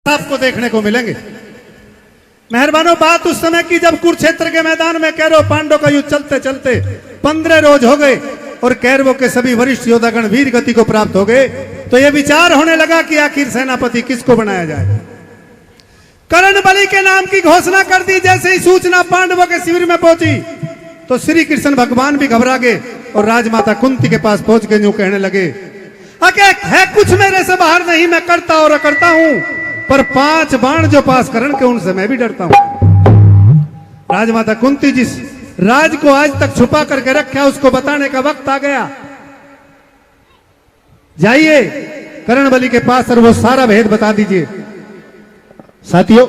आपको देखने को मिलेंगे। मेहरबानो, बात उस समय की जब कुरुक्षेत्र के मैदान में कौरव पांडव का युद्ध चलते चलते 15 रोज हो गए और कौरवों के सभी वरिष्ठ योद्धागण वीर गति को प्राप्त हो गए। तो यह विचार होने लगा कि आखिर सेनापति किसको बनाया जाए। कर्ण बलि के नाम की घोषणा कर दी। जैसे ही सूचना पांडवों के शिविर में पहुंची तो श्री कृष्ण भगवान भी घबरा गए और राजमाता कुंती के पास पहुंच के यूं कहने लगे, है कुछ मेरे से बाहर नहीं, मैं करता और करता हूं, पर 5 बाण जो पास करण के उनसे मैं भी डरता हूं। राजमाता कुंती जिस राज को आज तक छुपा करके रखा उसको बताने का वक्त आ गया। जाइए कर्ण बलि के पास और वो सारा भेद बता दीजिए। साथियों,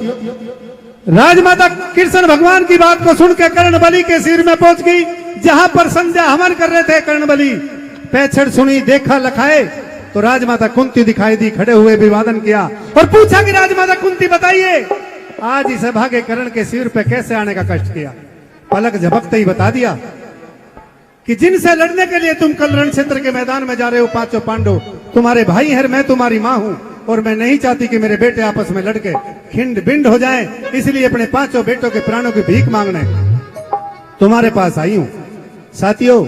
राजमाता कृष्ण भगवान की बात को सुनकर कर्ण बलि के सिर में पहुंच गई। जहां पर संध्या हवन कर रहे थे कर्ण बलि, पैछड़ सुनी, देखा लखाए तो राजमाता कुंती दिखाई दी। खड़े हुए अभिवादन किया और पूछा कि राजमाता कुंती बताइए, आज इस भागे कर्ण के सिर पे कैसे आने का कष्ट किया। पलक झपकते ही बता दिया कि जिनसे लड़ने के लिए तुम कल रण क्षेत्र के मैदान में जा रहे हो, 5 पांडव तुम्हारे भाई हैं, मैं तुम्हारी मां हूं और मैं नहीं चाहती कि मेरे बेटे आपस में लड़के खिंड बिंड हो जाएं, इसलिए अपने 5 बेटों के प्राणों की भीख मांगने तुम्हारे पास आई हूं। साथियों,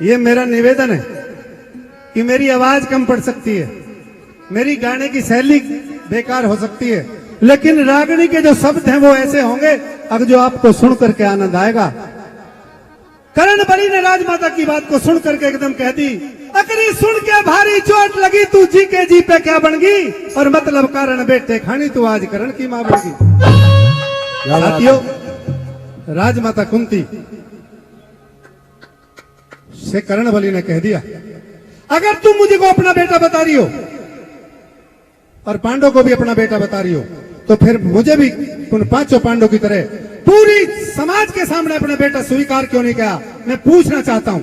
ये मेरा निवेदन है कि मेरी आवाज कम पड़ सकती है, मेरी गाने की शैली बेकार हो सकती है, लेकिन रागनी के जो शब्द हैं वो ऐसे होंगे अब जो आपको सुन करके आनंद आएगा। कर्ण बलि ने राजमाता की बात को सुन करके एकदम कह दी, अकरी सुन के भारी चोट लगी, तू जी के जी पे क्या बन गई, और मतलब कारण बेटे खानी तू आज कर्ण की मां बन गई। साथियों, राजमाता कुंती से कर्ण बलि ने कह दिया, अगर तुम मुझे को अपना बेटा बता रही हो और पांडव को भी अपना बेटा बता रही हो, तो फिर मुझे भी उन 5 पांडव की तरह पूरी समाज के सामने अपना बेटा स्वीकार क्यों नहीं किया, मैं पूछना चाहता हूं।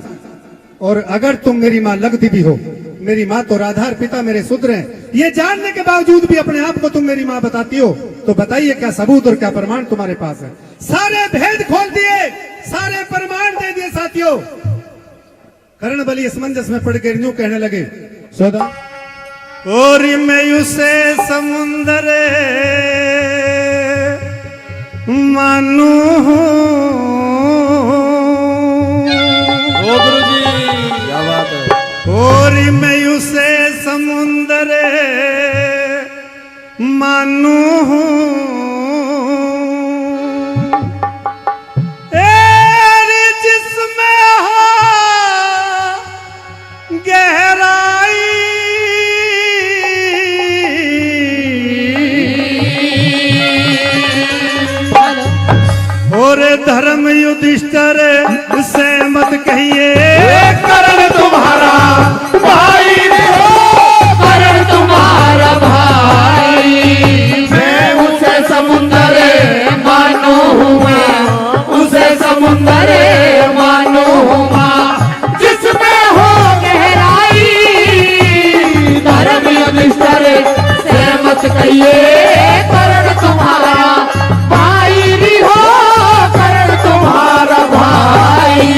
और अगर तुम मेरी मां लगती भी हो, मेरी मां तो राधा और पिता मेरे शूद्र हैं, ये जानने के बावजूद भी अपने आप को तुम मेरी मां बताती हो, तो बताइए क्या सबूत और क्या प्रमाण तुम्हारे पास है। सारे भेद खोल दिए, सारे प्रमाण दे दिए। साथियों, कर्ण बलि असमंजस में पड़ के यूं कहने लगे, सौदा और मैं उसे समुंदर मानू ओ गुरुजी, क्या बात है। और मैं उसे समुंदर मानू जिसमें हो गहराई, और धर्म युधिष्ठिर से मत कहिए कर्ण तुम्हारा भाई हो, कर्ण तुम्हारा भाई, मैं उसे समुंदर मानूंगा, उसे समुंदर मानूंगा, जिसमें हो गहराई, धर्म युधिष्ठिर से मत कहिए कर्ण तुम्हारा भाई भी हो, कर्ण तुम्हारा भाई।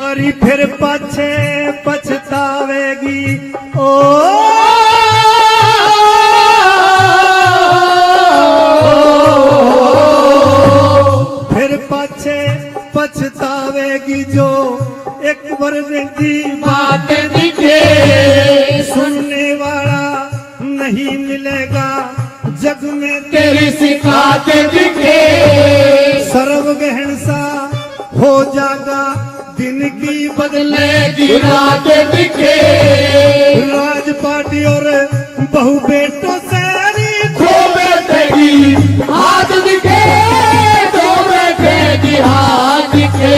अरे फिर पछे पछतावेगी ओ, फिर पछे पछतावेगी जो एक वर्ष की बात दिखे, सुनने वाला नहीं मिलेगा जग में तेरी सिखात दिखे, सर्व गहन सा हो जागा दिन की बदलेगी रात दिखे, राज पार्टी और बहु बेटों से खो बैठेगी हाथ दिखे, खो बैठेगी हाथ दिखे,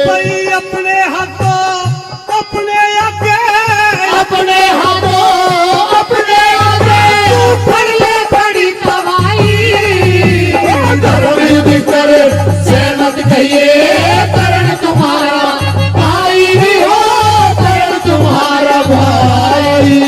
भाई अपने हाथों अपने आगे, अपने हाथों अपने आगे फड़ ले बड़ी कमाई, धर्म युधिष्ठिर से मत कहिए कर्ण तुम्हारा भाई भी हो, कर्ण तुम्हारा भाई।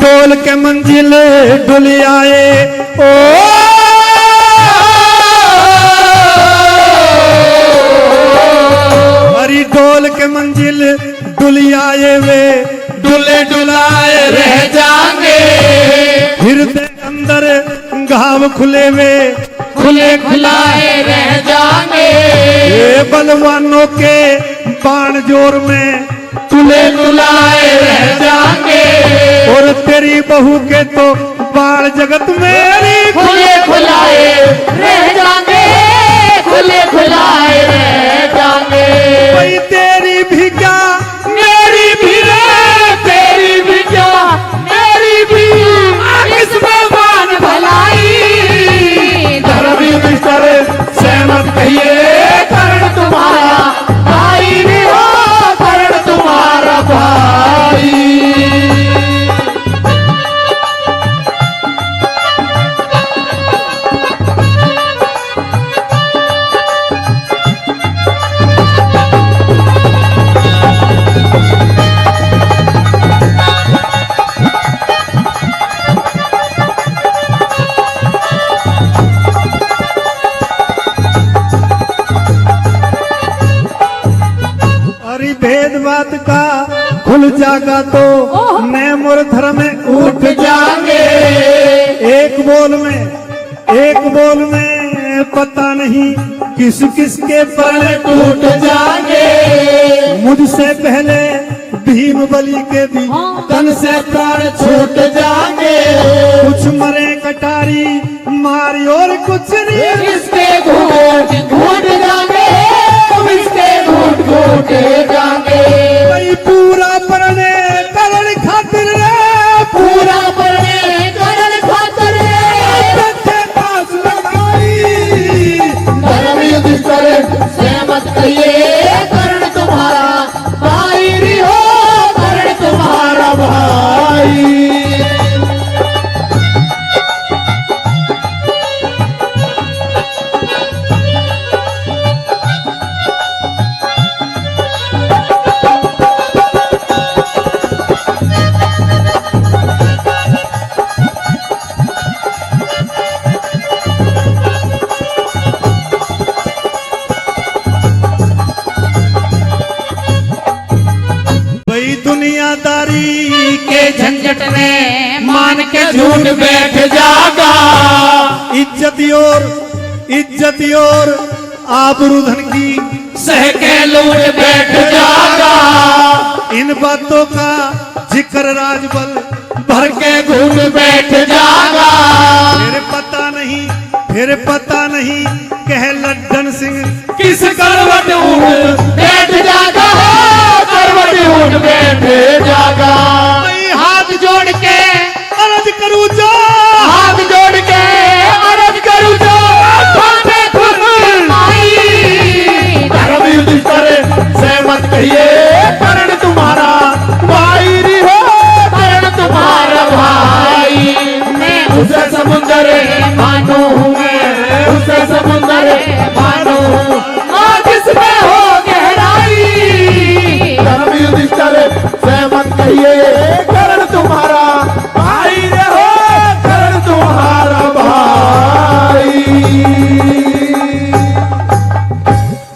डोल के मंजिल डुल आए ओ हरी डोल के मंजिल डुल आए वे डुले डुलाए रह जाएंगे, हृदय अंदर घाव खुले वे खुले खुलाए रह जाएंगे, ये बलवानों के बाण जोर में खुले खुलाए रह जाएंगे, और तेरी बहू के तो बाण जगत मेरी खुले खुलाए रह जाएंगे, खुले खुलाए रह जाएंगे। भाई तेरी भी क्या मेरी भी रे, तेरी भी क्या, मेरी भी इसमें मान भलाई, धर्म मिस्टर सहमत कहिए करण तुम्हारा भाई भी हो, करण तुम्हारा भाई। अरे भेद बात का खुल जागा तो मैं मोर धर्म में उठ जाएंगे, एक बोल में पता नहीं किस किस के पर टूट जाएंगे, मुझसे पहले भीम बलि के भी तन से प्राण छूट जाएंगे, कुछ मरे कटारी मारी और कुछ नहीं इसके घूट घूट जाएंगे, इसके घूट घूट जाएंगे, भाई पूरा पढ़ने करण खातिर रे पूरा पढ़ने करण खातिर बच्चे पास लगाई धर्म युद्ध करे सहमत कहिए करण तुम्हारा भाई भी हो, करण तुम्हारा भाई। भाई दुनियादारी के झंझट में मान के झूठ बैठ जागा, इज्जत और आबरू धन की सह के लूट बैठ जागा, इन बातों का जिक्र राजबल भर के घूट बैठ जागा, फिर पता नहीं कह लड्डन सिंह किस करवट उठ